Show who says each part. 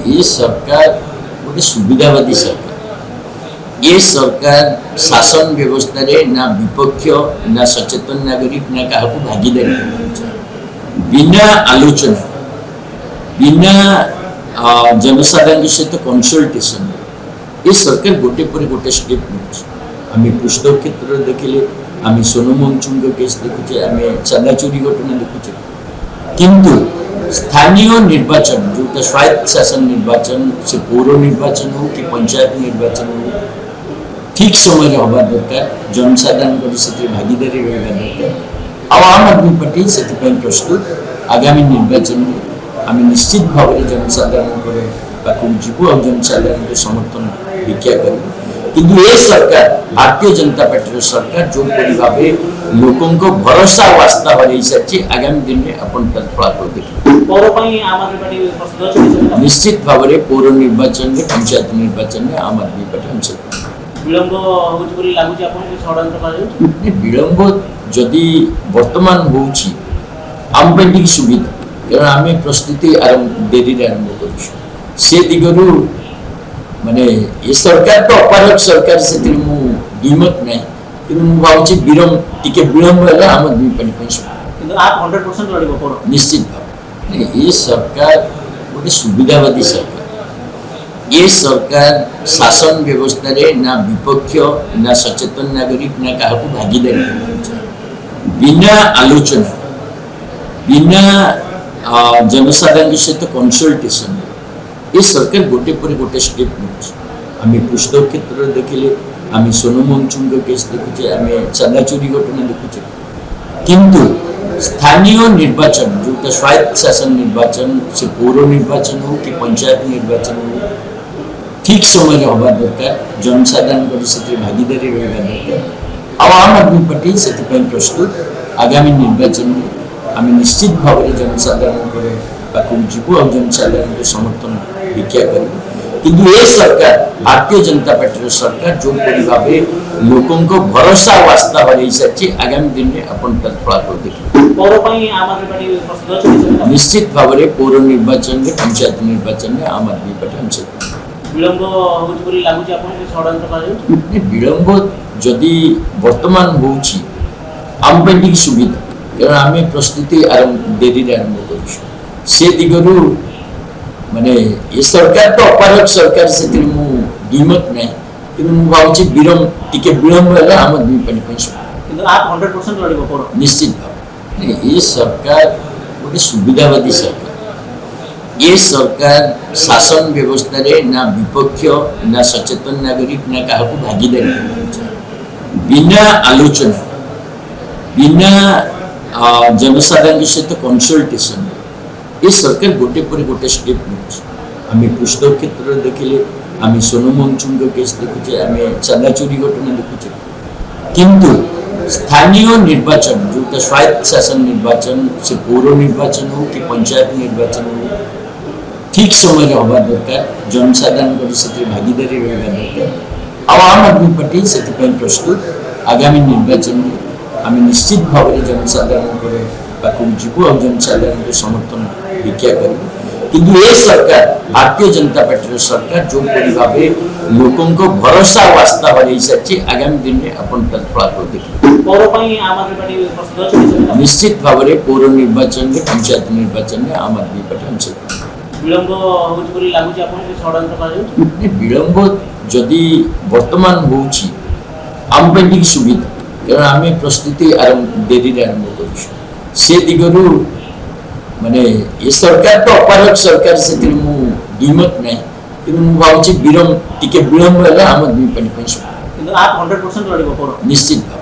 Speaker 1: ये सरकार गोटे सुविधावादी सरकार। ये सरकार शासन व्यवस्था रे ना विपक्ष ना सचेतन नागरिक ना क्या भागीदारी बिना आलोचना बिना जनसाधारण सहित कनसल्टेशन ये सरकार गोटे पर गोटे स्टेप आम पुस्तक क्षेत्र देखिले आम सोनू मंचुंग केस देखुचे आम चांदाचोरी घटना देखुचे किंतु स्थानीय निर्वाचन जो स्वायत्त शासन निर्वाचन से पौर निर्वाचन हो कि पंचायत निर्वाचन हो ठीक समय हवा दरकार जनसाधारण भागीदारी रहा दरकार आम आदमी पार्टी से प्रस्तुत आगामी निर्वाचन में आम निश्चित भाव में जनसाधारण पाखक जीवु और जनसाधारण को समर्थन भिक्षा कर किंतु ये सरकार भारतीय जनता पार्टी सरकार जो भाव लोकों को भरोसा वास्ता हर सारी आगामी दिन में अपन फलाफल देखिए निश्चित भाव में पौर निर्वाचन में पंचायत निर्वाचन में आम आदमी पार्टी विलंब जदि वर्तमान होची आम पे सुविधा कारण आम प्रस्तुति डेरी आरंभ कर दिगरु माने ये सरकार तो अपारक सरकार से दुईमत ना कि भावी विलंब है आम आदमी पार्टी निश्चित भाव ये सरकार गोटे सुविधावादी सरकार। ये सरकार शासन व्यवस्था रे ना विपक्ष ना सचेतन नागरिक ना क्या भागीदारी बिना आलोचना बिना जनसाधारण सहित कनसल्टेशन ये सरकार गोटे पर गोटे स्टेप आम पुस्तक क्षेत्र देखिले आम सोनू मंचुंग केस देखुचे आम चांदाचोरी घटना देखुचे किंतु स्थानीय निर्वाचन जो स्वायत्त शासन निर्वाचन से पौर निर्वाचन हो कि पंचायत निर्वाचन हो ठीक समय हवा दरकार जनसाधारण भागीदारी रहा दरकार आम आदमी पार्टी से प्रस्तुत आगामी निर्वाचन में आम निश्चित भाव में जनसाधारण पाखक जीवु और जनसाधारण को समर्थन भिक्षा कर किंतु ये सरकार भारतीय जनता पार्टी सरकार जो भाव लोकों को भरोसा वास्ता हर सारी आगामी दिन में अपन फलाफल देखिए निश्चित भाव में पौर निर्वाचन में पंचायत निर्वाचन में आम आदमी पार्टी विलंब जदि वर्तमान होची आम पे सुविधा कारण आम प्रस्तुति डेरी आरंभ कर दिगरु माने ये सरकार तो अपारक सरकार से दुईमत ना कि भावी विलंब है आम आदमी पार्टी निश्चित भाव ये सरकार गोटे सुविधावादी सरकार। ये सरकार शासन व्यवस्था रे ना विपक्ष ना सचेतन नागरिक ना क्या भागीदारी बिना आलोचना बिना जनसाधारण सहित कनसल्टेशन ये सरकार गोटे पर गोटे स्टेप आम पुस्तक क्षेत्र देखिले आम सोनू मंचुंग केस देखुचे आम चांदाचोरी घटना देखुचे किंतु स्थानीय निर्वाचन जो स्वायत्त शासन निर्वाचन से पौर निर्वाचन हो कि पंचायत निर्वाचन हो ठीक समय हवा दरकार जनसाधारण भागीदारी रहा दरकार आम आदमी पार्टी से प्रस्तुत आगामी निर्वाचन में आम निश्चित भाव में जनसाधारण पाखक जीवु और जनसाधारण को समर्थन भिक्षा कर किंतु ये सरकार भारतीय जनता पार्टी सरकार जो भाव लोकों को भरोसा वास्ता हर सारी आगामी दिन में अपन फलाफल देखिए निश्चित भाव में पौर निर्वाचन में पंचायत निर्वाचन में आम आदमी पार्टी विलंब जदि वर्तमान होची आम पे सुविधा कारण आम प्रस्तुति डेरी आरंभ कर दिगरु माने ये सरकार तो अपारक सरकार से दुईमत ना कि भावी विलंब है आम आदमी पार्टी निश्चित भाव